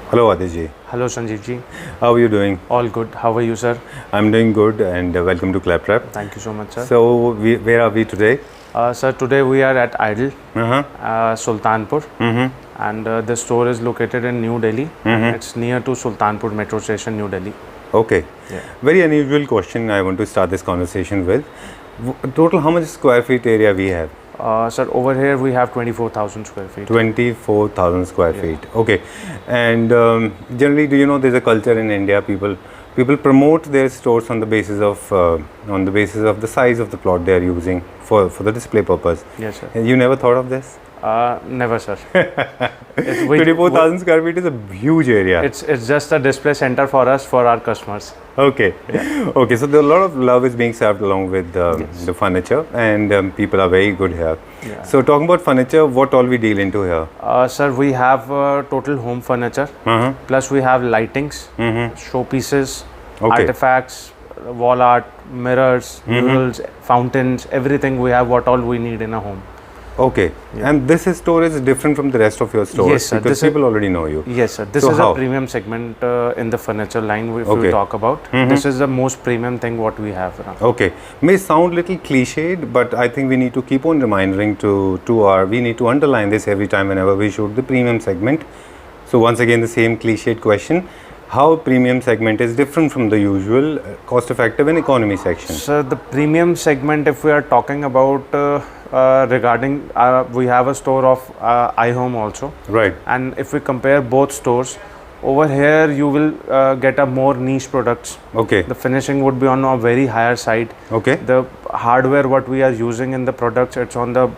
Hello Adish ji. Hello Sanjeev ji. How are you doing? All good. How are you, sir? I'm doing good and welcome to Claptrap. Thank you so much, sir. So where are we today? Sir, today we are at Idle, Uh-huh. Sultanpur, and the store is located in New Delhi. It's near to Sultanpur Metro Station, New Delhi. Okay. Yeah. Very unusual question I want to start this conversation with. Total how much square feet area we have? Sir, over here we have 24,000 square feet. 24,000 square feet. Okay. And generally, do you know there's a culture in India? People promote their stores on the basis of the size of the plot they are using for the display purpose. Yes, sir. You never thought of this? Never, sir. 24,000 square feet is a huge area. It's just a display center for us, for our customers. Okay. Yeah. Okay. So there a lot of love is being served along with the furniture, and people are very good here. Yeah. So talking about furniture, what all we deal into here? Sir, we have total home furniture. Plus we have lightings, showpieces, artifacts, wall art, mirrors, murals, fountains, everything. We have what all we need in a home. Okay. Yeah. And this store is different from the rest of your stores. Yes, sir. Because people already know you. Yes, sir. This is a premium segment in the furniture line if we talk about. This is the most premium thing what we have around. Okay. May sound little cliched, but I think we need to keep on reminding we need to underline this every time whenever we shoot the premium segment. So once again, the same cliched question. How premium segment is different from the usual cost effective and economy section? So the premium segment, if we are talking about regarding we have a store of iHome also, right? And if we compare both stores, over here you will get a more niche products. Okay. The finishing would be on a very higher side. Okay. The hardware what we are using in the products, it's on the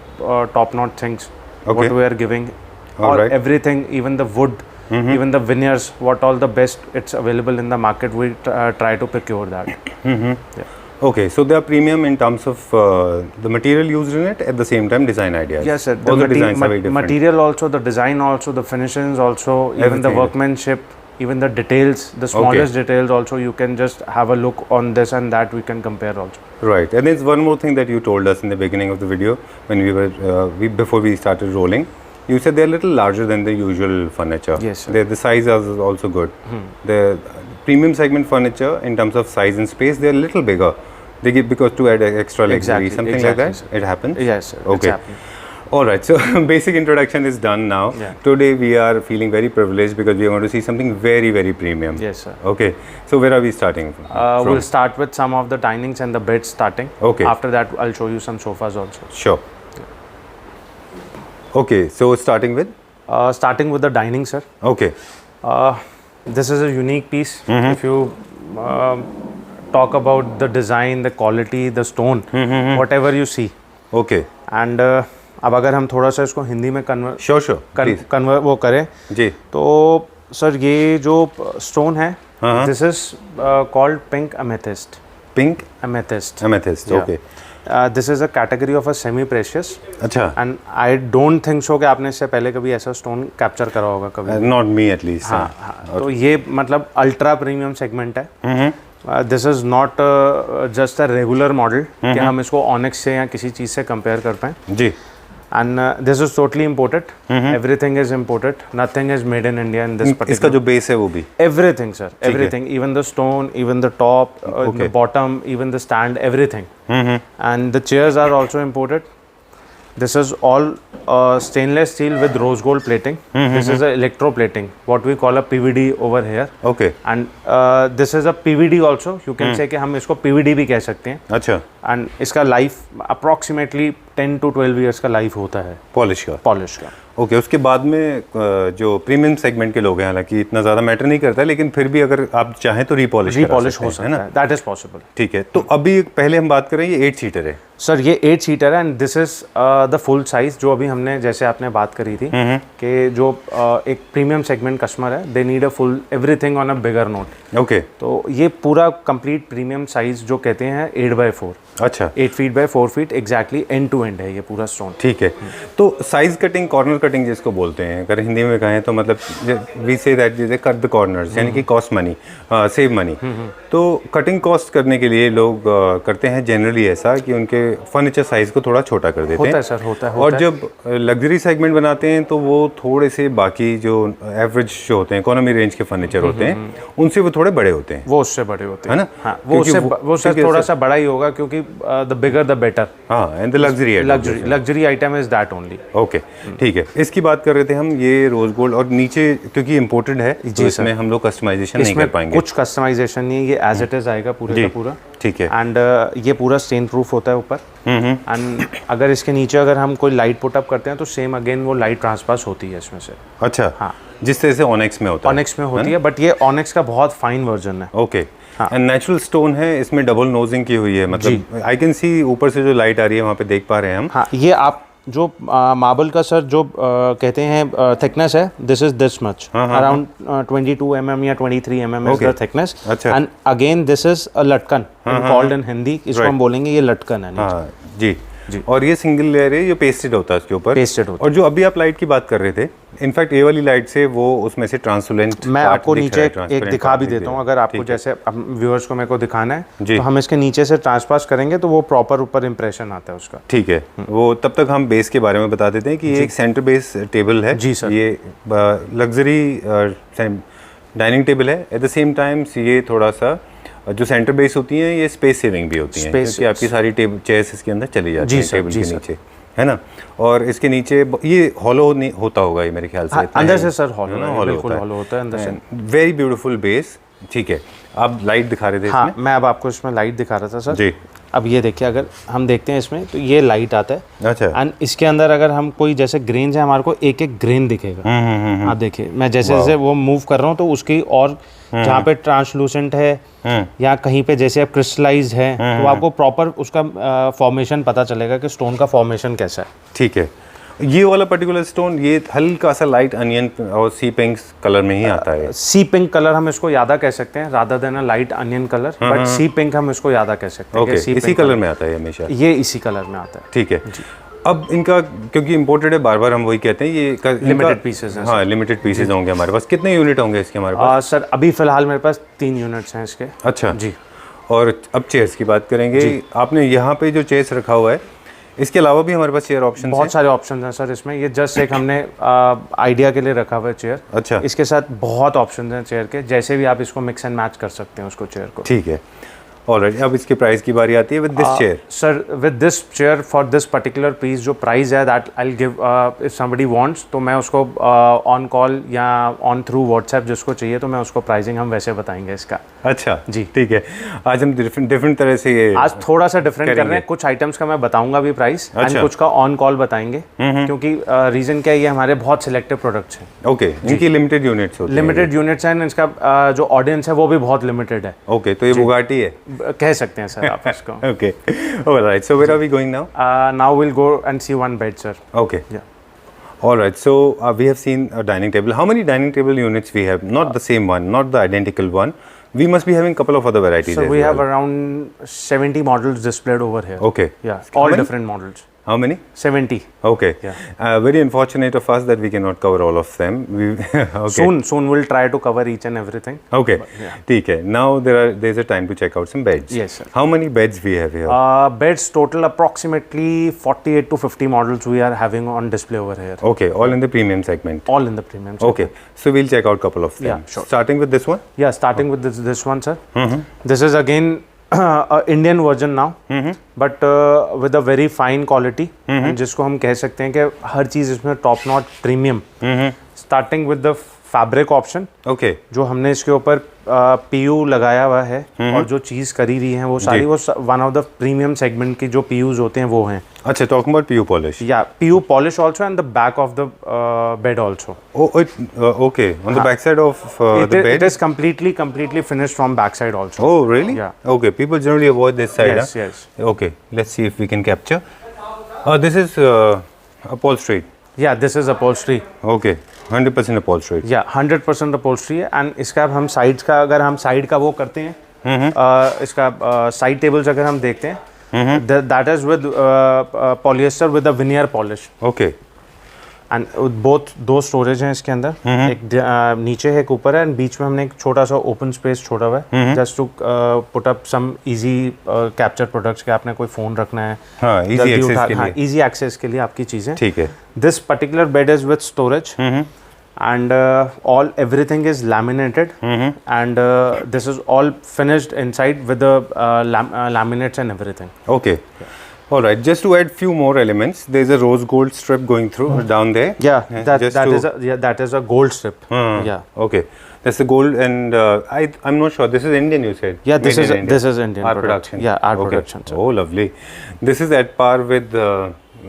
top notch things. Okay. What we are giving, everything, even the wood, even the veneers, what all the best it's available in the market, we try to procure that. Yeah. Okay, so they are premium in terms of the material used in it, at the same time design ideas. Yes, sir. All the designs are very different. Material also, the design also, the finishings also, even the workmanship, even the details, the smallest details also, you can just have a look on this and that we can compare also. Right, and there's one more thing that you told us in the beginning of the video when we were before we started rolling. You said they're a little larger than the usual furniture. Yes, sir. The size is also good. The premium segment furniture in terms of size and space, they're a little bigger. They give because to add extra luxury, something like that. Sir. It happens. Yes, sir. Okay. All right. So basic introduction is done now. Yeah. Today we are feeling very privileged because we are going to see something very, very premium. Yes, sir. Okay. So where are we starting from? We'll start with some of the dinings and the beds starting. Okay. After that, I'll show you some sofas also. Sure. Okay. So starting with? Starting with the dining, sir. Okay. This is a unique piece. If you talk about the design, the quality, the stone, whatever you see. Okay. And अब अगर हम थोड़ा सा इसको हिंदी में convert वो करें जी, तो सर ये जो स्टोन है, this is called pink amethyst. Pink amethyst. Amethyst. Okay. This is a category of a semi precious. अच्छा. And I don't think so कि आपने इससे पहले कभी ऐसा स्टोन कैप्चर करा होगा कभी. Not me at least. हाँ. तो ये मतलब अल्ट्रा प्रीमियम सेगमेंट है. This is not just a regular model कि हम इसको ऑनिक्स से या किसी चीज़ से कंपेयर कर पाएँ जी. And this is totally imported. Everything is imported. Nothing is made in India in this particular. इसका जो बेस है वो भी everything sir. Everything. Even the stone, even the top, the bottom, even the stand, everything. And the chairs are also imported. This is all stainless steel with rose gold plating. This is a electroplating, what we call a PVD over here. Okay. And this is a PVD also. You can say कि हम इसको PVD भी कह सकते हैं. अच्छा. And इसका life approximately 10 to 12 years का life होता है. पॉलिश का. पॉलिश का. ओके. उसके बाद में जो प्रीमियम सेगमेंट के लोग हैं, हालांकि इतना ज़्यादा मैटर नहीं करता है, लेकिन फिर भी अगर आप चाहें तो रीपॉलिश हो सकता है. That is possible. ठीक है. तो अभी पहले हम बात करें, ये 8 सीटर है सर. ये 8 सीटर है and this is the full size. जो अभी हमने जैसे आपने बात करी थी कि जो एक प्रीमियम सेगमेंट कस्टमर है, they need a full everything on a bigger note. Okay. तो ये पूरा कंप्लीट प्रीमियम साइज जो कहते हैं 8x4. अच्छा. 8 feet by 4 feet exactly end to end है ये पूरा स्टोन। ठीक है, तो साइज कटिंग, कॉर्नर कटिंग जिसको बोलते हैं, अगर हिंदी में कहें तो मतलब we say that they cut the corners, यानी कि कॉस्ट मनी, सेव मनी। तो कटिंग कॉस्ट करने के लिए लोग करते हैं जनरली ऐसा कि उनके फर्नीचर साइज को थोड़ा छोटा कर देते हैं। होता है सर, होता है। और जब लग्जरी सेगमेंट बनाते हैं तो वो थोड़े से बाकी जो एवरेज जो होते हैं, इकोनॉमी रेंज के फर्नीचर होते हैं, उनसे वो थोड़े बड़े होते हैं। वो उससे बड़े होते हैं, है ना? हाँ, वो सर थोड़ा सा बड़ा ही होगा, क्योंकि द बिगर द बेटर। हाँ, and the luxury item is that only. Okay, ठीक है। इसकी बात कर रहे थे हम, ये रोज गोल्ड, और नीचे क्योंकि इम्पोर्टेड है तो इसमें हम लोग कस्टमाइजेशन नहीं कर पाएंगे। कुछ कस्टमाइजेशन नहीं, ये एज इट इज आएगा पूरे का पूरा। ठीक है। एंड ये पूरा स्टेन प्रूफ होता है ऊपर। एंड अगर इसके नीचे अगर हम कोई लाइट पुटअप करते हैं तो सेम अगेन वो लाइट ट्रांसपास होती है इसमें से। अच्छा, हाँ, जिस तरह से ऑनेक्स में होता है। ऑनेक्स में होती है, बट ये ऑनेक्स का बहुत फाइन वर्जन है। ओके, एंड नेचुरल स्टोन है, इसमें डबल नोजिंग की हुई है, मतलब आई कैन सी ऊपर से जो लाइट आ रही है वहाँ पे देख पा रहे हैं हम। हाँ, ये आप जो मार्बल का सर जो कहते हैं थिकनेस है, this is this much, around 22 mm या 23 mm इज द थिकनेस। अच्छा। एंड अगेन दिस इज अ लटकन, कॉल्ड इन हिंदी, इसको हम बोलेंगे ये लटकन है। हाँ जी। और ये सिंगल लेयर है, ये पेस्टेड होता है उसके ऊपर, पेस्टेड होता है। और जो अभी आप लाइट की बात कर रहे थे, इनफैक्ट ये वाली लाइट से वो उसमें से ट्रांसलुसेंट मैं आपको नीचे एक दिखा भी देता हूँ, अगर आपको जैसे व्यूअर्स को मेरे को दिखाना है तो हम इसके नीचे से ट्रांसपास करेंगे तो वो प्रॉपर ऊपर इंप्रेशन आता है उसका। ठीक है, वो तब तक हम बेस के बारे में बता देते हैं कि ये एक सेंटर बेस टेबल है। जी सर। ये लग्जरी डाइनिंग टेबल है, एट द सेम टाइम ये थोड़ा सा जो सेंटर बेस होती हैं ये स्पेस सेविंग भी होती हैं, क्योंकि आपकी सारी चेयर्स इसके अंदर चली जाती हैं टेबल के नीचे, है ना? और इसके नीचे ये हॉलो नहीं होता होगा ये मेरे ख्याल से। अंदर से सर हॉलो बिल्कुल हॉलो होता है अंदर से। Very beautiful base. ठीक है, आप लाइट दिखा रहे थे। हाँ, मैं अब आपको इसमें लाइट दिखा रहा था सर जी। अब ये देखिए, अगर हम देखते हैं इसमें तो ये लाइट आता है। अच्छा। एंड इसके अंदर अगर हम कोई जैसे ग्रेन्स है, हमारे को एक एक ग्रेन दिखेगा। आप देखिए, मैं जैसे जैसे वो मूव कर रहा हूँ तो उसकी, और जहाँ पे ट्रांसलूसेंट है या कहीं पे जैसे अब क्रिस्टलाइज्ड है तो आपको प्रॉपर उसका फॉर्मेशन पता चलेगा कि स्टोन का फॉर्मेशन कैसा है। ठीक है, ये वाला पर्टिकुलर स्टोन ये हल्का सा लाइट अनियन और सी पिंक कलर में ही आता है। सी पिंक कलर हम इसको ज्यादा कह सकते हैं, rather than a light onion colour, but sea pink हम इसको ज्यादा कह सकते हैं। ओके, इसी कलर में आता है हमेशा? ये इसी कलर में आता है। ठीक है। अब इनका क्योंकि इम्पोर्टेड है, बार बार हम वही कहते हैं, ये लिमिटेड पीसेस हैं। हाँ, लिमिटेड पीसेस होंगे हमारे पास। कितने यूनिट होंगे इसके हमारे पास? सर अभी फिलहाल मेरे पास 3 यूनिट्स हैं इसके। अच्छा जी। और अब चेयर्स की बात करेंगे। आपने यहाँ पे जो चेयर्स रखा हुआ है, इसके अलावा भी हमारे पास चेयर ऑप्शन बहुत सारे ऑप्शन हैं सर इसमें। ये जस्ट एक हमने आइडिया के लिए रखा हुआ है चेयर। अच्छा। इसके साथ बहुत ऑप्शन हैं चेयर के, जैसे भी आप इसको मिक्स एंड मैच कर सकते हैं उसको चेयर को। ठीक है, ऑलराइट। अब इसके प्राइस की बारी आती है with this chair. Sir with this chair for this particular piece जो प्राइस है that I will give, if somebody wants तो मैं उसको ऑन कॉल या ऑन थ्रू व्हाट्सएप जिसको चाहिए तो मैं उसको प्राइसिंग हम वैसे बताएंगे इसका। अच्छा जी, ठीक है। आज हम डिफरेंट तरह से ये आज थोड़ा सा डिफरेंट कर रहे हैं। कुछ आइटम्स का मैं बताऊंगा भी प्राइस, एंड कुछ का ऑन कॉल बताएंगे, क्योंकि रीजन क्या है, ये हमारे बहुत सिलेक्टिव प्रोडक्ट्स हैं। ओके, इनकी लिमिटेड यूनिट्स होती हैं। लिमिटेड यूनिट्स हैं, इसका जो ऑडियंस है वो भी बहुत लिमिटेड है। ओके, तो ये बुगाटी है कह सकते हैं सर आप इसको। Okay, all right. So where are we going now? Now we'll go and see one bed, sir. Okay. Yeah. All right. So we have seen a dining table. How many dining table units we have? Not the same one, not the identical one. We must be having a couple of other varieties. So as we well. have around 70 models displayed over here. Okay. Yeah, all different models. How many? 70. Okay. Yeah. Very unfortunate of us that we cannot cover all of them. Okay. Soon we'll try to cover each and everything. Okay. ठीक है. Now there's a time to check out some beds. Yes, sir. How many beds we have here? Beds total approximately 48 to 50 models we are having on display over here. Okay. All in the premium segment. All in the premium segment. Okay. So we'll check out couple of them. Yeah, sure. Starting with this one. Yeah, starting with this one, sir. This is again Indian version now, but with a very fine quality, जिसको हम कह सकते हैं कि हर चीज़ इसमें top not premium. Starting with the fabric option. Okay. जो हमने इसके ऊपर पीयू लगाया हुआ है और जो चीज़ करी रही है वो सारी वो one of the premium segment की जो पीयूज होते हैं वो हैं। अच्छा, टॉकिंग अबाउट पीयू पॉलिश। या PU polish also and the back of the bed also. Okay, on the back side of the bed it is completely finished from back side also. Oh really? Yeah. Okay, people generally avoid this side. Yes, yes. Okay, let's see if we can capture. This is upholstery. Yeah, this is upholstery. Okay, 100% upholstery. Yeah, 100% upholstery है। And इसका अब हम sides का, अगर हम side का वो करते हैं, इसका साइड टेबल्स अगर हम देखते हैं that is with polyester with a veneer polish. Okay. And both दो स्टोरेज हैं इसके अंदर, एक नीचे है एक ऊपर है, एंड बीच में हमने एक छोटा सा ओपन स्पेस छोड़ा हुआ है just to put up some easy capture products के आपने कोई फोन रखना है, हाँ, इजी एक्सेस के लिए आपकी चीजें, ठीक है. This particular bed is with storage and all everything is laminated and this is all finished inside with the laminates and everything. Okay. All right, just to add few more elements, there's a rose gold strip going through down there. Yeah, that is a gold strip. Yeah. Okay, that's the gold, and I'm not sure. This is Indian, you said. Yeah, this is Indian. Our production. Yeah, our production. Sir. Oh, lovely. This is at par with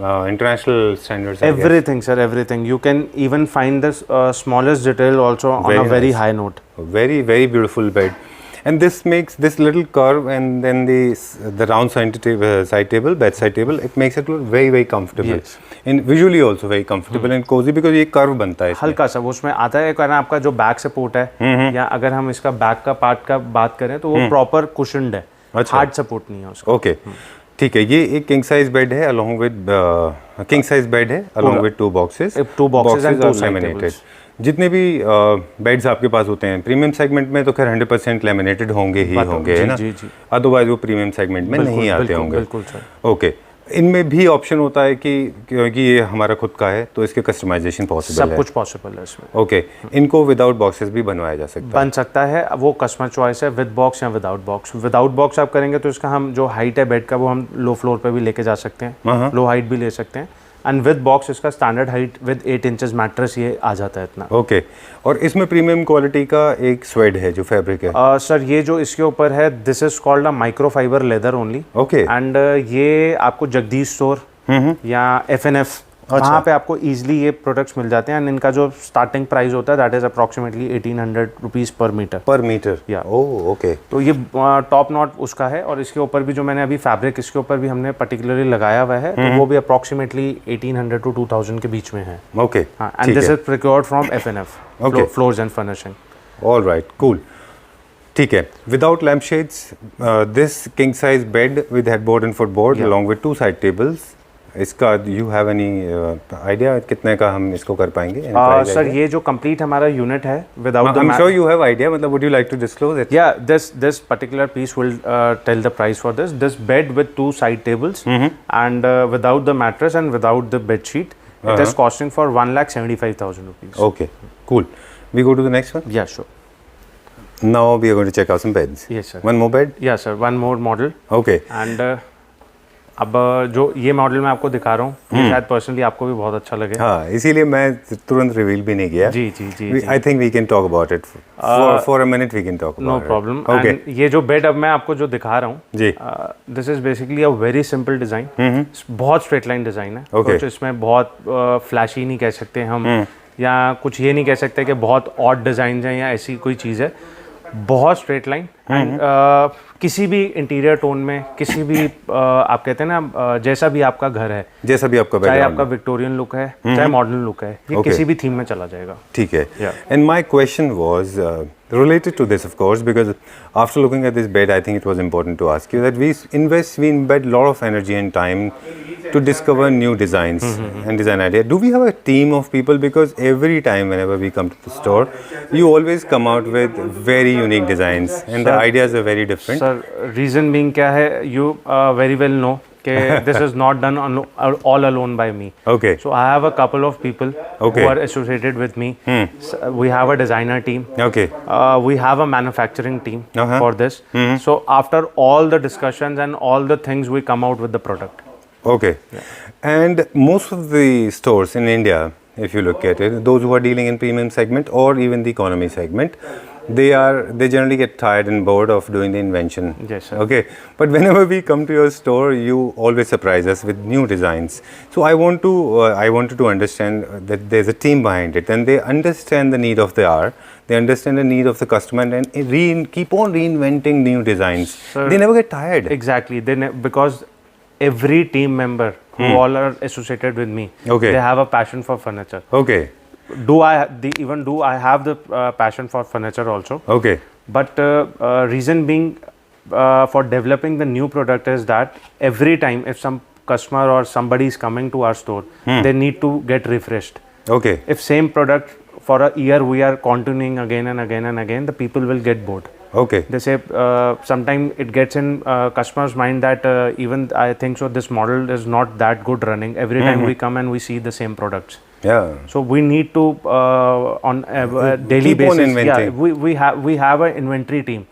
international standards. Everything, sir. Everything. You can even find this smallest detail also on a very high note. Very, very beautiful bed. And this makes this little curve and then the round side table, bedside table, it makes it look very, very comfortable. Yes. And visually also very comfortable and cozy because ये curve बनता है. हल्का सा वो उसमें आता है, कारण आपका जो बैक सपोर्ट है, या अगर हम इसका बैक का पार्ट का बात करें तो वो प्रॉपर कुशन्ड है, हार्ड सपोर्ट नहीं है उसका. ओके, ठीक है. ये एक किंग साइज बेड है along with king size bed है along with two boxes and two side tables. जितने भी बेड्स आपके पास होते हैं प्रीमियम सेगमेंट में तो खैर 100% लेमिनेटेड होंगे ही होंगे, है ना. अदरवाइज वो प्रीमियम सेगमेंट में नहीं आते होंगे. बिल्कुल सर. ओके, इनमें भी ऑप्शन होता है कि क्योंकि ये हमारा खुद का है तो इसके कस्टमाइजेशन पॉसिबल है. सब कुछ पॉसिबल है इसमें. ओके, इनको विदाउट बॉक्सेस भी बनवाया जा सकता है. बन सकता है, वो कस्टमर चॉइस है, विद बॉक्स या विदाउट बॉक्स. विदाउट बॉक्स आप करेंगे तो इसका हम जो हाइट है बेड का वो हम लो फ्लोर पे भी लेके जा सकते हैं, लो हाइट भी ले सकते हैं. एंड विद बॉक्स इसका standard height with 8 inches mattress ये आ जाता है इतना. ओके, और इसमें प्रीमियम क्वालिटी का एक स्वेड है जो फैब्रिक है. सर ये जो इसके ऊपर है, this is called a microfibre leather only. Okay, and ये आपको जगदीश स्टोर या FNF वहाँ पे आपको इजीली ये प्रोडक्ट्स मिल जाते हैं. एंड इनका जो स्टार्टिंग प्राइस होता है दैट इज अप्रॉक्सीमेटली 1800 रुपीज़ पर मीटर. या ओके, तो ये टॉप नॉट उसका है. और इसके ऊपर भी जो मैंने अभी फैब्रिक इसके ऊपर भी हमने पर्टिकुलरली लगाया हुआ है, तो वो भी अप्रॉक्सीमेटली 1800 to 2000 के बीच में है. ओके, हाँ, and this is procured from FNF, floors and furnishing. All right, cool. ठीक है, without lamp shades, this king size bed with headboard and footboard along with two side tables. इसका you have any idea कितने का हम इसको कर पाएंगे? Sir ये जो कंप्लीट हमारा यूनिट है without I am sure you have idea, मतलब would you like to disclose it? Yeah this particular piece will tell the price for this bed with two side tables and without the mattress and without the bed sheet it is costing for 1,75,000 rupees. Okay, cool. We go to the next one. Yeah sure. Now we are going to check out some beds. Yes sir. One more bed? Yeah sir, one more model. Okay. And अब जो ये model मैं आपको दिखा रहा हूँ, शायद personally आपको भी बहुत अच्छा लगे. हाँ, इसीलिए मैं तुरंत रिवील भी नहीं किया. जी. I think we can talk about it for a minute. We can talk no problem. Okay, ये जो बेड अब मैं आपको जो दिखा रहा हूँ जी, this is basically a very simple design. बहुत स्ट्रेट लाइन डिज़ाइन है. Okay. तो इसमें बहुत फ्लैशी नहीं कह सकते हम, या कुछ ये नहीं कह सकते कि बहुत ऑड डिज़ाइन हैं या ऐसी कोई चीज़ है. बहुत स्ट्रेट लाइन. एंड किसी भी इंटीरियर टोन में, किसी भी आप कहते हैं ना, जैसा भी आपका घर है, जैसा भी आपका चाहे आपका विक्टोरियन लुक है चाहे मॉडर्न लुक है, ये किसी भी थीम में चला जाएगा. ठीक है. And my question was related to this, of course, because after looking at this bed, I think it was important to ask you that we embed a lot of energy and time to discover new designs and design ideas. Do we have a team of people? Because every time whenever we come to the store, you always come out with very unique designs and the ideas are very different. Sir, reason being क्या है, you very well know कि this is not done all alone by me. Okay. So I have a couple of people who are associated with me. So we have a designer team. Okay. We have a manufacturing team for this. So after all the discussions and all the things, we come out with the product. Okay. And most of the stores in India, if you look at it, those who are dealing in premium segment or even the economy segment, they generally get tired and bored of doing the invention. Yes sir. Okay, but whenever we come to your store, you always surprise us with new designs. So I wanted to understand that there's a team behind it and they understand the need of the hour, they understand the need of the customer and keep on reinventing new designs. Sir, they never get tired. Exactly. Because every team member who all are associated with me, they have a passion for furniture. Okay. Do I have the passion for furniture also? Okay. But reason being, for developing the new product is that every time if some customer or somebody is coming to our store, they need to get refreshed. Okay. If same product for a year we are continuing again and again and again, the people will get bored. Okay. They say sometimes it gets in customer's mind that even I think so this model is not that good running. Every time we come and we see the same products. Yeah. So we need to on a daily Keep basis. on inventing. Yeah, we have an inventory team.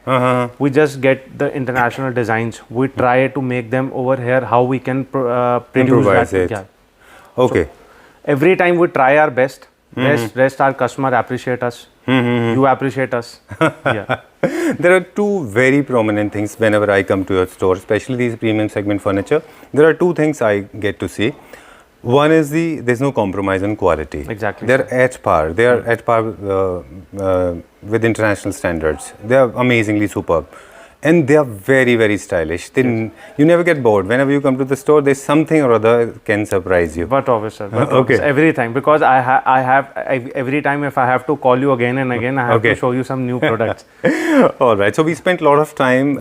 We just get the international designs. We try to make them over here how we can produce Improvise that. it. Yeah. Okay. So, every time we try our best. Rest our customer appreciate us. You appreciate us. Yeah. There are two very prominent things whenever I come to your store, especially these premium segment furniture. There are two things I get to see. One is there's no compromise on quality. Exactly. They're at par. They are at par with international standards. They are amazingly superb. And they are very, very stylish. You never get bored. Whenever you come to the store, there's something or other can surprise you. But obviously, sir. Okay. Every time, because I have every time if I have to call you again and again, I have to show you some new products. All right. So we spent a lot of time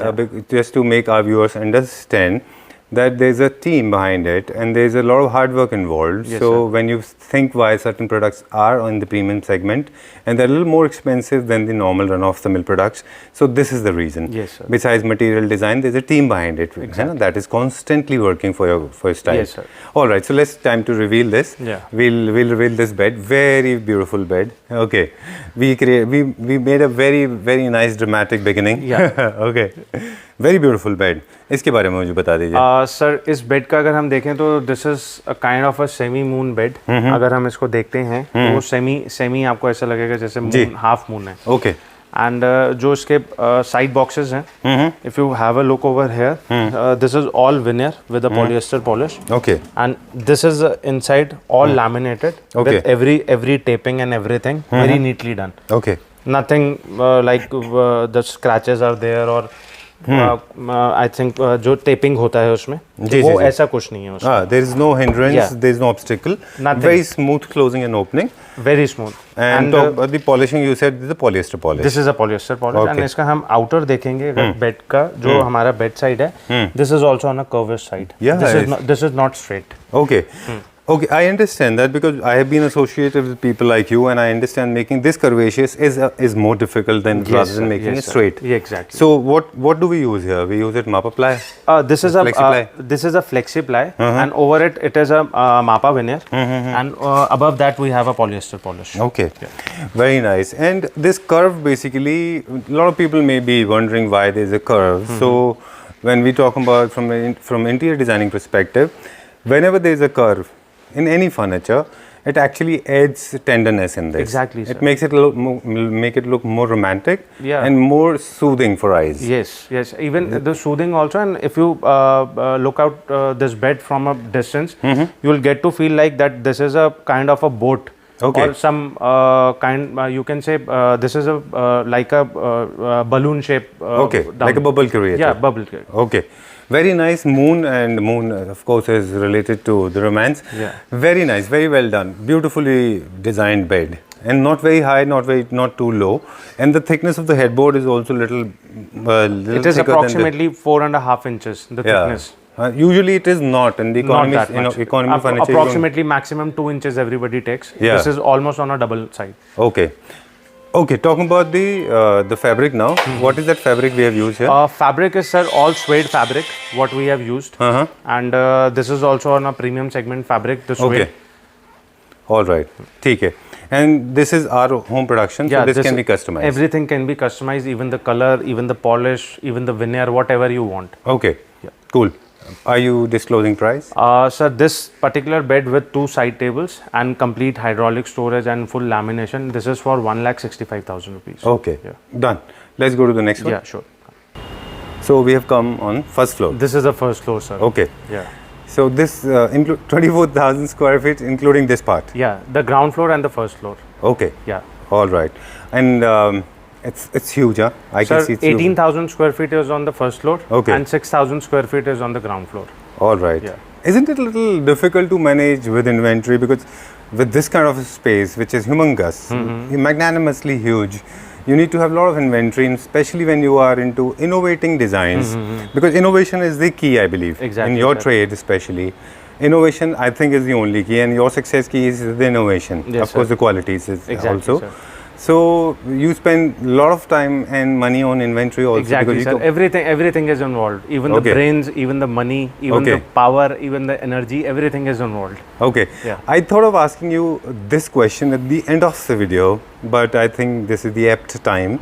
just to make our viewers understand that there's a team behind it and there's a lot of hard work involved. Yes, so sir. when you think why certain products are on the premium segment and they're a little more expensive than the normal run-of-the-mill products, so this is the reason. Yes, sir. Besides material design, there's a team behind it that is constantly working for your style. Yes, sir. All right, so let's time to reveal this. Yeah. We'll reveal this bed. Very beautiful bed. Okay, we made a very, very nice dramatic beginning. Yeah. Okay. Very beautiful bed, इसके बारे में मुझे बता दीजिए। Sir इस bed का अगर हम देखें तो this is a kind of a semi moon bed. अगर हम इसको देखते हैं तो वो सेमी आपको ऐसा लगेगा जैसे मून, हाफ मून है। ओके। एंड जो इसके साइड बॉक्सेस हैं, if you have a look over here, this is all veneer with a polyester polish. Okay. And this is inside all laminated with every taping and everything very neatly done. Okay. Nothing like the scratches are there और I think जो tapping होता है उसमें वो ऐसा कुछ नहीं है उसमें। there is no hindrance, there is no obstacle. Nothing. Very smooth closing and opening. Very smooth. And the polishing you said is the polyester polish. This is a polyester polish. And इसका हम outer देखेंगे अगर bed का जो हमारा bed side है, this is also on a curved side. Yeah. This is not straight. Okay. Okay, I understand that because I have been associated with people like you, and I understand making this curvaceous is more difficult than rather than making it straight. Yeah, exactly. So what do we use here? We use it Mappa ply. This is a flexi ply, and over it is a Mappa veneer, and above that we have a polyester polish. Okay, very nice. And this curve, basically, a lot of people may be wondering why there is a curve. So when we talk about from interior designing perspective, whenever there is a curve in any furniture, it actually adds tenderness in this. Exactly, sir. It makes it make it look more romantic and more soothing for eyes. Yes. Even the soothing also, and if you look out this bed from a distance, you will get to feel like that this is a kind of a boat. Okay. Or some you can say this is a like a balloon shape. Okay, like a bubble creator. Yeah, bubble creator. Okay. Very nice. Moon, and moon of course is related to the romance. Yeah. Very nice, very well done. Beautifully designed bed, and not very high, not too low. And the thickness of the headboard is also little it is approximately 4.5 inches, the thickness. Usually it is not in the economy, economy furniture. Approximately maximum 2 inches everybody takes. Yeah. This is almost on a double side. Okay. Okay, talking about the fabric now. What is that fabric we have used here? Fabric is, sir, all suede fabric what we have used, and this is also on a premium segment fabric, the suede. Okay. All right. ठीक है. And this is our home production, so this can be customized. Everything can be customized, even the color, even the polish, even the veneer, whatever you want. Okay. Yeah. Cool. Are you disclosing price? Sir, this particular bed with 2 side tables and complete hydraulic storage and full lamination, this is for 1,65,000 rupees. Okay. Yeah. Done. Let's go to the next one. Yeah, sure. So we have come on first floor. This is the first floor, sir. Okay. Yeah. So this include 24,000 square feet, including this part. Yeah, the ground floor and the first floor. Okay. Yeah. All right. And it's huge, huh? I can see it's 18,000 square feet is on the first floor. Okay. And 6,000 square feet is on the ground floor. All right. Yeah. Isn't it a little difficult to manage with inventory, because with this kind of a space, which is humongous, magnanimously huge, you need to have a lot of inventory, and especially when you are into innovating designs, because innovation is the key, I believe, Exactly, in your sir. trade especially. Innovation, I think, is the only key, and your success key is the innovation. Yes, of course, sir. the qualities is Exactly, also. sir. So you spend a lot of time and money on inventory also. Exactly, because sir. you Everything is involved. Even Okay. the brains, even the money, even Okay. the power, even the energy, everything is involved. Okay. Yeah. I thought of asking you this question at the end of the video, but I think this is the apt time.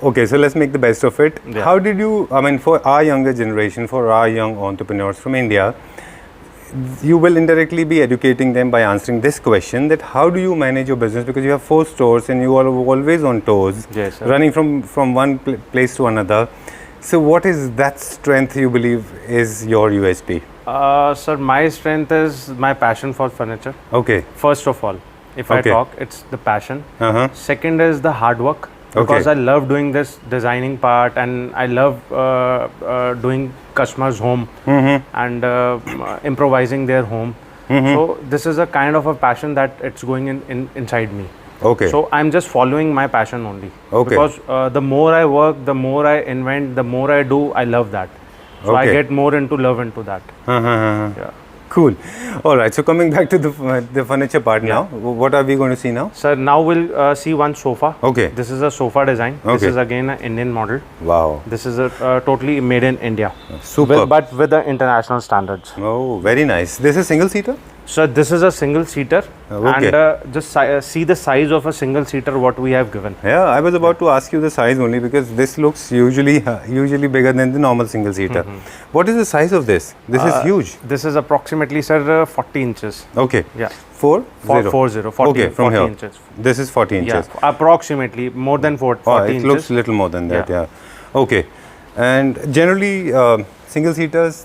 Okay, so let's make the best of it. Yeah. How did you, I mean, for our younger generation, for our young entrepreneurs from India, you will indirectly be educating them by answering this question, that how do you manage your business, because you have 4 stores and you are always on toes, Yes, sir. running from one place to another. So what is that strength you believe is your USP? Sir, my strength is my passion for furniture. Okay. First of all, if I Okay. talk, it's the passion. Uh-huh. Second is the hard work, Okay. because I love doing this designing part, and I love doing customers' home and improvising their home. So this is a kind of a passion that it's going inside me. Okay. So I'm just following my passion only. Okay. Because the more I work, the more I invent, the more I do, I love that. So I Okay. get more into love into that. Yeah. Cool. All right. So coming back to the furniture part now, what are we going to see now? Sir, now we'll see one sofa. Okay. This is a sofa design. This Okay. is again an Indian model. Wow. This is a totally made in India. Superb. But with the international standards. Oh, very nice. This is single seater? So this is a single seater. Okay. And just see the size of a single seater what we have given. Yeah, I was about to ask you the size only, because this looks usually bigger than the normal single seater. What is the size of this? This is huge. This is approximately, sir, 40 inches. Okay. Yeah. 4 For 0. 40, 40, Okay, from 40 here. inches. This is 40 Yeah, inches. approximately more than 40 Oh, it inches. looks little more than that. Yeah. Yeah. Okay. And generally, single seaters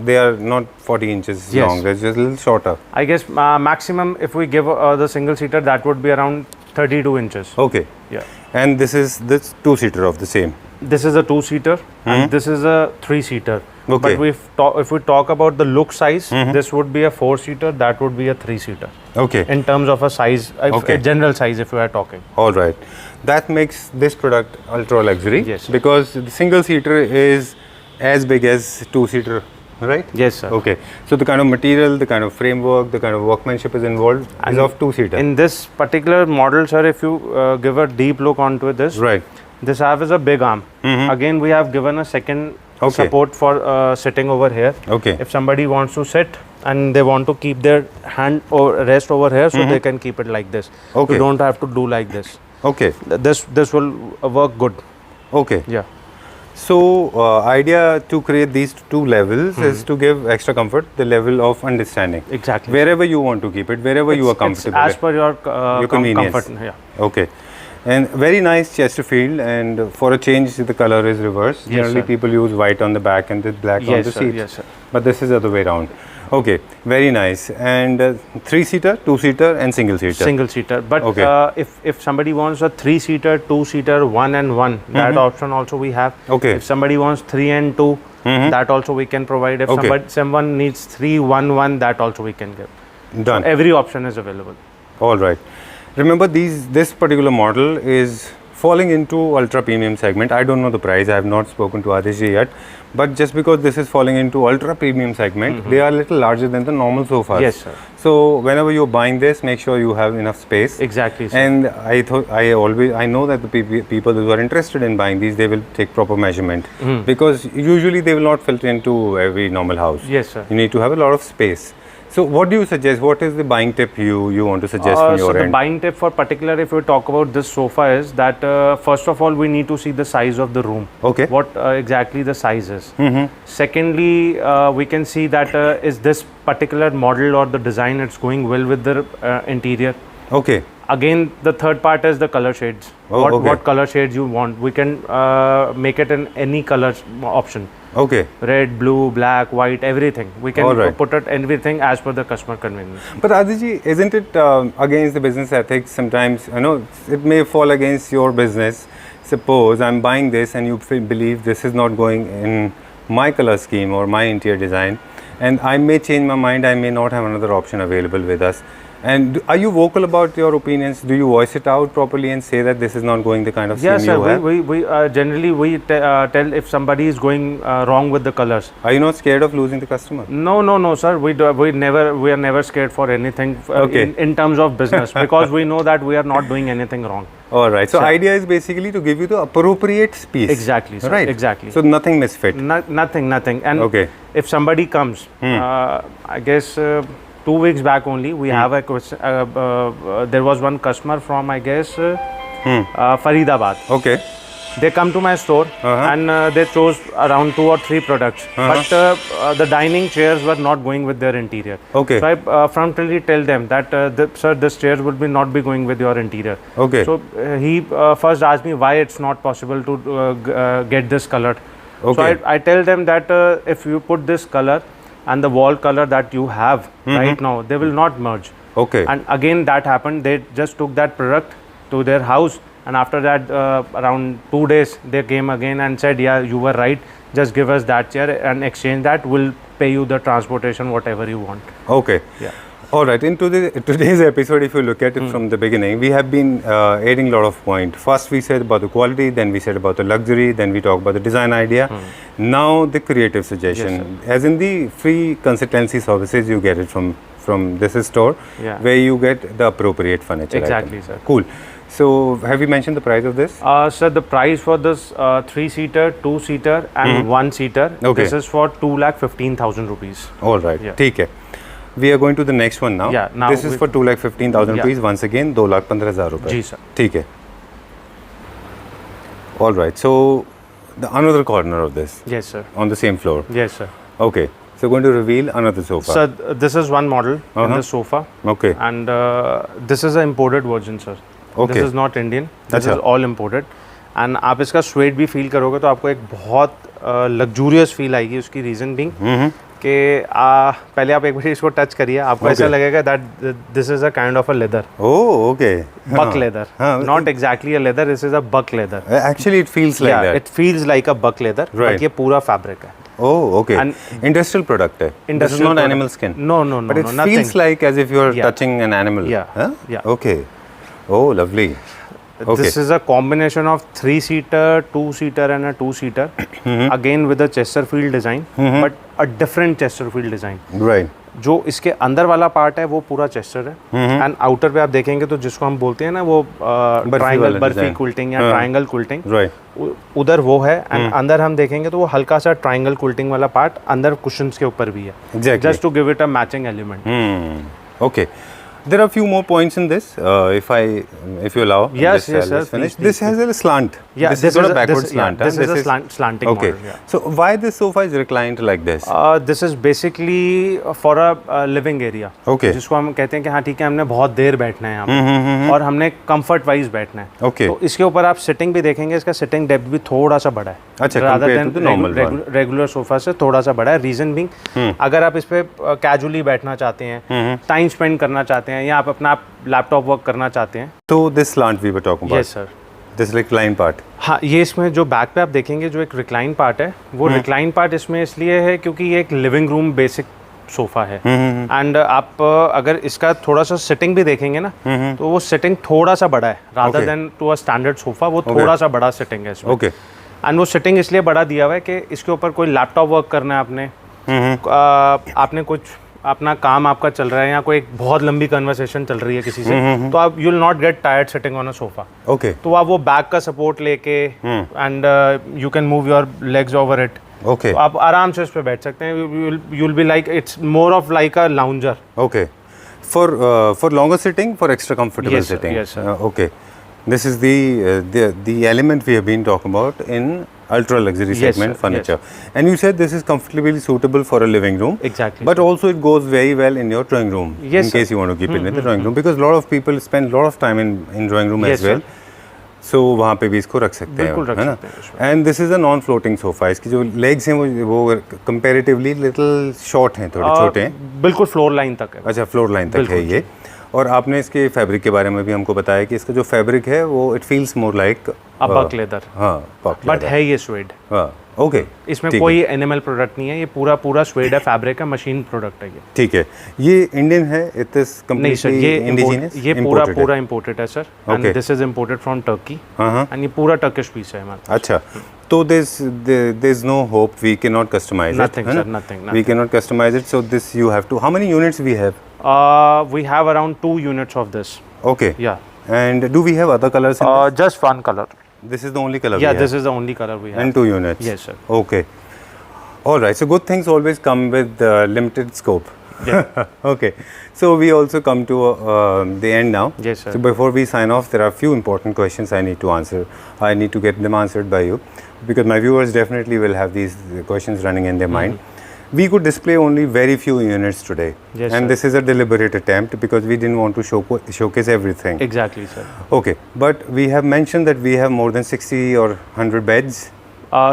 they are not 40 inches Yes. long. They're just a little shorter. I guess maximum if we give the single seater, that would be around 32 inches. Okay. Yeah. And this is this 2-seater of the same. This is a 2-seater and this is a 3-seater. Okay. But if we talk about the look size, this would be a 4-seater, that would be a 3-seater. Okay. In terms of a size, Okay. a general size if we are talking. All right. That makes this product ultra luxury. Yes. Because the single seater is as big as 2-seater, right? Yes, sir. Okay. So the kind of material, the kind of framework, the kind of workmanship is involved is of 2-seater. In this particular model, sir, if you give a deep look onto this, Right. this have is a big arm. Again, we have given a second Okay. support for sitting over here. Okay. If somebody wants to sit and they want to keep their hand or rest over here, so they can keep it like this. Okay. You don't have to do like this. Okay. This will work good. Okay. Yeah. So idea to create these 2 levels is to give extra comfort, the level of understanding. Exactly. Wherever you want to keep it, wherever you are It's comfortable. as with. per your, Your convenience. comfort. Yeah. Okay. And very nice Chesterfield, and for a change the color is reversed. Yes, Generally sir. people use white on the back and the black on Yes, the sir. seats. Yes, sir. But this is the other way around. Okay, very nice. And 3-seater, 2-seater and single seater. Single seater. But Okay. if somebody wants a 3-seater, 2-seater, 1 and 1, that option also we have. Okay. If somebody wants 3 and 2, that also we can provide. If Okay. someone needs 3, 1, 1, that also we can give. Done. Every option is available. All right. Remember this particular model is falling into ultra premium segment. I don't know the price. I have not spoken to Adishji yet. But just because this is falling into ultra premium segment, they are a little larger than the normal sofas. Yes, sir. So whenever you're buying this, make sure you have enough space. Exactly, sir. And I know that the people who are interested in buying these, they will take proper measurement, because usually they will not fit into every normal house. Yes, sir. You need to have a lot of space. So what do you suggest? What is the buying tip you want to suggest from So your the end? buying tip for particular, if we talk about this sofa, is that first of all we need to see the size of the room. Okay. What exactly the size is. Secondly, we can see that is this particular model or the design it's going well with the interior. Okay. Again, the third part is the color shades. Oh, okay. What color shades you want? We can make it in any color option. Okay. Red, blue, black, white, everything. We can All right. put it everything as per the customer convenience. But Adishji, isn't it against the business ethics sometimes? I know it may fall against your business. Suppose I'm buying this and you believe this is not going in my color scheme or my interior design, and I may change my mind. I may not have another option available with us. And are you vocal about your opinions? Do you voice it out properly and say that this is not going the kind of Yes, scheme you sir. have? We generally tell if somebody is going wrong with the colors. Are you not scared of losing the customer? No, sir. We are never scared for anything Okay. in terms of business because we know that we are not doing anything wrong. All right. So Sir. idea is basically to give you the appropriate space. Exactly, sir. Right. Exactly. So nothing misfit. Nothing. And Okay. if somebody comes, I guess 2 weeks back only, we have a question. There was one customer from, I guess, Faridabad. Okay. They come to my store and they chose around 2 or 3 products, but the dining chairs were not going with their interior. Okay. So I frontally tell them that, sir, this chair would not be going with your interior. Okay. So he first asked me why it's not possible to get this colored. Okay. So I tell them that if you put this color and the wall color that you have right now, they will not merge. Okay. And again that happened. They just took that product to their house, and after that around 2 days they came again and said, yeah, you were right, just give us that chair and exchange that, we'll pay you the transportation, whatever you want. Okay. Yeah. All right. In today's episode, if you look at it from the beginning, we have been adding a lot of points. First, we said about the quality, then we said about the luxury, then we talked about the design idea. Now, the creative suggestion. As in the free consultancy services, you get it from this store, Yeah. where you get the appropriate furniture. Exactly, item. sir. Cool. So, have you mentioned the price of this? Sir, the price for this 3-seater, 2-seater and 1-seater, Okay. this is for 2,15,000 rupees. All right. Yeah. ठीक है. We are going to the next one now. Yeah, now this is for 2,15,000 Yeah. rupees. Once again, 2,15,000 rupees. Ji sir. ठीक है. All right. So, the another corner of this Yes, sir. on the same floor. Yes, sir. Okay. So, going to reveal another sofa. Sir, this is one model in the sofa, Okay. and this is an imported version, sir. Okay. This is not Indian. This अच्छा. is all imported. And आप इसका sweat भी feel करोगे तो आपको एक बहुत luxurious feel आएगी. उसकी रीज़न बिंग कि पहले आप एक बार इसको टच करिए, आपको ऐसा Okay. लगेगा that this is a kind of a leather, Oh, okay. buck leather. हाँ. Not exactly a leather. This is a buck leather. Actually, it feels like Yeah, that. it feels like a buck leather, Right. but ये पूरा fabric है. Oh, okay. And industrial product. This is Industrial not product. animal skin. No, But it nothing. feels like as if you are Yeah. touching an animal. Yeah, Huh? yeah. Okay. Oh, lovely. Okay. This is a combination of 3-seater, 2-seater and a 2-seater. Again with a Chesterfield design, but a different Chesterfield design. Right. जो इसके अंदर वाला part है वो पूरा Chester है, and outer पे आप देखेंगे तो जिसको हम बोलते हैं ना वो ट्रायंगल वाला बर्फी design. कुल्टिंग या ट्रायंगल कुल्टिंग, Right. उधर वो है. एंड अंदर हम देखेंगे तो वो हल्का सा ट्रायंगल कुल्टिंग वाला पार्ट अंदर कुशन्स के ऊपर भी है, Exactly. Just to give it a matching element. Okay. There are a few more points in this. If you allow. Yes, this, yes, sir. let's finish. Please, This has a slant. Yeah, this is not a backward slant. This huh? is a slanting Okay. model. Yeah. So why this sofa is reclined like this? This is basically for a living area. Okay. जिसको हम कहते हैं कि हाँ ठीक है, हमने बहुत देर बैठना है यहाँ पे और हमने कंफर्ट वाइज बैठना है. Okay. तो इसके ऊपर आप सिटिंग भी देखेंगे, इसका सिटिंग डेप्थ भी थोड़ा सा बड़ा है. अच्छा, Rather compared than to the normal one. Regular sofa से थोड़ा सा बड़ा है. रीजन बिंग, अगर आप इस पे कैजुअली बैठना चाहते हैं, टाइम स्पेंड करना चाहते हैं, या आप अपना लैपटॉप वर्क करना चाहते हैं. So this slant we were talking about. Yes sir. This recline part. हाँ, ये इसमें जो बैक पे आप देखेंगे जो एक रिक्लाइन पार्ट है, वो रिक्लाइन पार्ट इसमें इसलिए है क्योंकि ये एक लिविंग रूम बेसिक सोफा है. एंड आप अगर इसका थोड़ा सा सिटिंग भी देखेंगे ना, तो वो सिटिंग थोड़ा सा बड़ा है rather Okay. Then to a standard sofa. वो थोड़ा सा बड़ा सिटिंग है इसमें. Okay. एंड वो सिटिंग इसलिए बड़ा दिया हुआ है कि इसके ऊपर कोई लैपटॉप वर्क करना है आपने, आपने कुछ अपना काम आपका चल रहा है या कोई एक बहुत लंबी कन्वर्सेशन चल रही है किसी से, तो आप you will not get tired sitting on a sofa. Okay. तो आप वो बैक का सपोर्ट लेके and you can move your legs over it. Okay. तो आप आराम से उस पर बैठ सकते हैं. You will be like, it's more of like a lounger. Okay. For longer sitting, for extra comfortable Yes, sir. sitting. Yes, sir. Okay. This is the element we have been talking about in ultra luxury Yes, segment sir. furniture. And you said this is comfortably suitable for a living room. Exactly. But also it goes very well in your drawing room. Yes, in sir. case you want to keep it in the drawing room, because a lot of people spend a lot of time in drawing room Yes, as well. So वहाँ पे भी इसको रख सकते हैं, बिल्कुल रख है ना? सकते हैं इसमें. And this is a non-floating sofa. इसकी जो legs हैं वो comparatively little short हैं, थोड़े छोटे हैं. बिल्कुल फ्लोर लाइन तक है. अच्छा, फ्लोर लाइन तक है बिल्कुल ये. और आपने इसके फैब्रिक के बारे में भी हमको बताया कि इसका जो फैब्रिक है वो it feels more like buck leather, हाँ बक बट है ये स्वेड। हाँ ओके, इसमें कोई एनिमल प्रोडक्ट नहीं है, ये पूरा स्वेड है, फैब्रिक है, मशीन प्रोडक्ट है ये। ठीक है, ये इंडियन है? इट इज नहीं सर, कंप्लीटली ये इंडिजिनस? ये पूरा इंपोर्टेड है sir, and this is imported from Turkey, and ये पूरा टर्किश पीस है हमारा। अच्छा, तो there is no hope, we cannot customize Nothing, it, sir, nothing. We cannot customize it, so this you have to. How many units we have? We have around 2 units of this. Okay. Yeah. And do we have other colors in this? Just one color. This is the only color Yeah, we have? this is the only color we have. And 2 units? Yes, sir. Okay. All right, so good things always come with limited scope. Yeah. Okay, so we also come to the end now. Yes, sir. So before we sign off, there are a few important questions I need to answer. I need to get them answered by you, because my viewers definitely will have these questions running in their mind. We could display only very few units today, Yes, and sir. this is a deliberate attempt because we didn't want to showcase everything. Exactly, sir. Okay, but we have mentioned that we have more than 60 or 100 beds.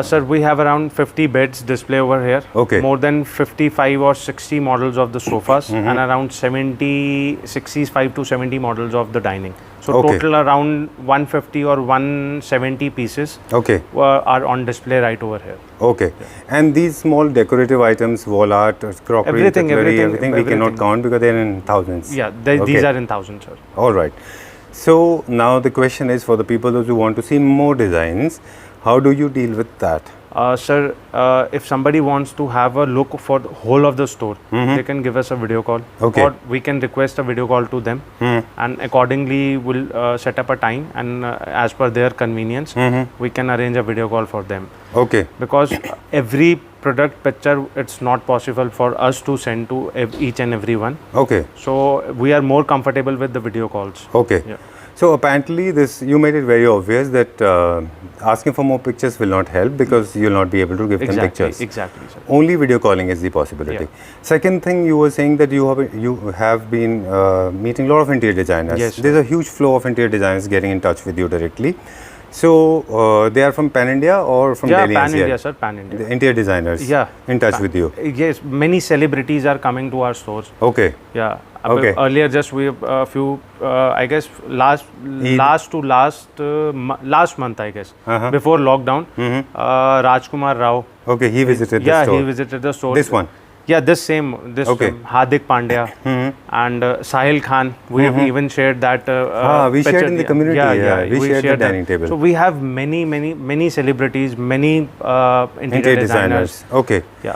Sir, we have around 50 beds display over here. Okay. More than 55 or 60 models of the sofas, and around 65 to 70 models of the dining. So Okay. total around 150 or 170 pieces Okay. are on display right over here. Okay, and these small decorative items, wall art, crockery, Everything, cutlery, everything, we cannot everything. count because they're in thousands. Yeah, Okay. these are in thousands, sir. All right. So now the question is for the people those who want to see more designs, how do you deal with that? Sir, if somebody wants to have a look for the whole of the store, they can give us a video call. Okay. Or we can request a video call to them, and accordingly we'll set up a time, and as per their convenience, we can arrange a video call for them. Okay. Because every product picture, it's not possible for us to send to each and every one. Okay. So we are more comfortable with the video calls. Okay. Yeah. So apparently this, you made it very obvious that asking for more pictures will not help because you'll not be able to give them pictures. Exactly, sir. Only video calling is the possibility. Yeah. Second thing, you were saying that you have been meeting a lot of interior designers. Yes, sir. There's a huge flow of interior designers getting in touch with you directly. So they are from Pan India or from Yeah, Delhi Pan NCR? India, sir, Pan India. The interior designers. Yeah. In touch with you. Yes, many celebrities are coming to our stores. Okay. Yeah. Okay. Earlier, just we a few, I guess last month, I guess, before lockdown, Rajkumar Rao. Okay, he visited the Yeah, store. he visited the store. This one. Yeah, this Okay. Hardik Pandya and Sahil Khan. We have even shared that. we shared picture. in the community. Yeah, we shared the dining table. So we have many celebrities, many interior designers. Okay. Yeah.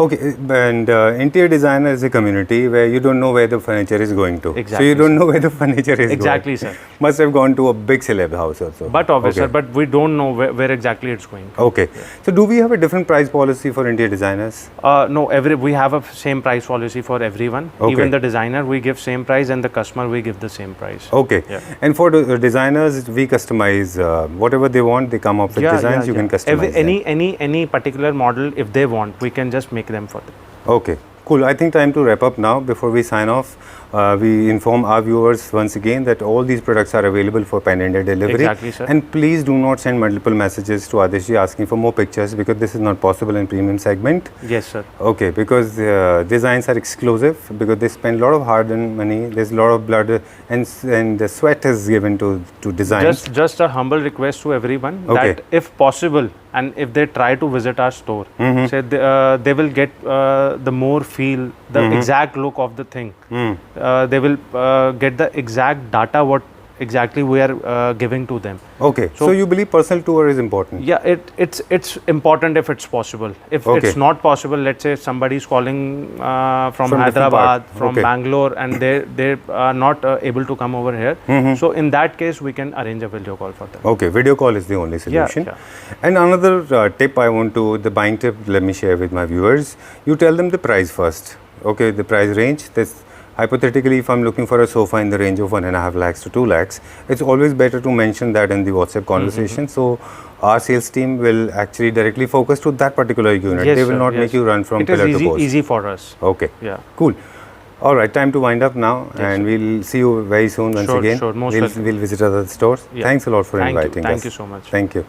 Okay, and interior designer is a community where you don't know where the furniture is going to. Exactly, So you don't know where the furniture is Exactly, going. sir. Must have gone to a big celeb house also. But obviously, Okay. sir, but we don't know where exactly it's going. Okay. So do we have a different price policy for interior designers? No, we have a same price policy for everyone. Okay. Even the designer, we give same price, and the customer, we give the same price. Okay. Yeah. And for the designers, we customize whatever they want. They come up with designs. You can customize them. Any particular model, if they want, we can just make them for them. Okay, cool. I think time to wrap up now. Before we sign off, we inform our viewers once again that all these products are available for Pan India delivery. Exactly, sir. And please do not send multiple messages to Adeshji asking for more pictures because this is not possible in premium segment. Yes, sir. Okay, because designs are exclusive because they spend a lot of hard-earned money. There's a lot of blood and the sweat is given to designs. Just a humble request to everyone Okay. that if possible, and if they try to visit our store, say they will get the more feel, the exact look of the thing. They will get the exact data what exactly we are giving to them. Okay, so you believe personal tour is important? Yeah, it's important if it's possible. If Okay. it's not possible, let's say somebody is calling from different Hyderabad, part. from Okay. Bangalore, and they are not able to come over here. So in that case, we can arrange a video call for them. Okay, video call is the only solution. yeah. And another tip I want to, the buying tip, let me share with my viewers. You tell them the price first. Okay, the price range. This hypothetically, if I'm looking for a sofa in the range of 1.5 lakhs to 2 lakhs, it's always better to mention that in the WhatsApp conversation. So our sales team will actually directly focus to that particular unit. Yes, They will sir, not yes. make you run from It is pillar to easy, post. easy for us. Okay. Yeah. Cool. All right, time to wind up now, and we'll see you very soon once Sure, again. sure, most welcome. We'll visit other stores. Yeah. Thanks a lot for Thank you. inviting us. Thank you so much. Thank you.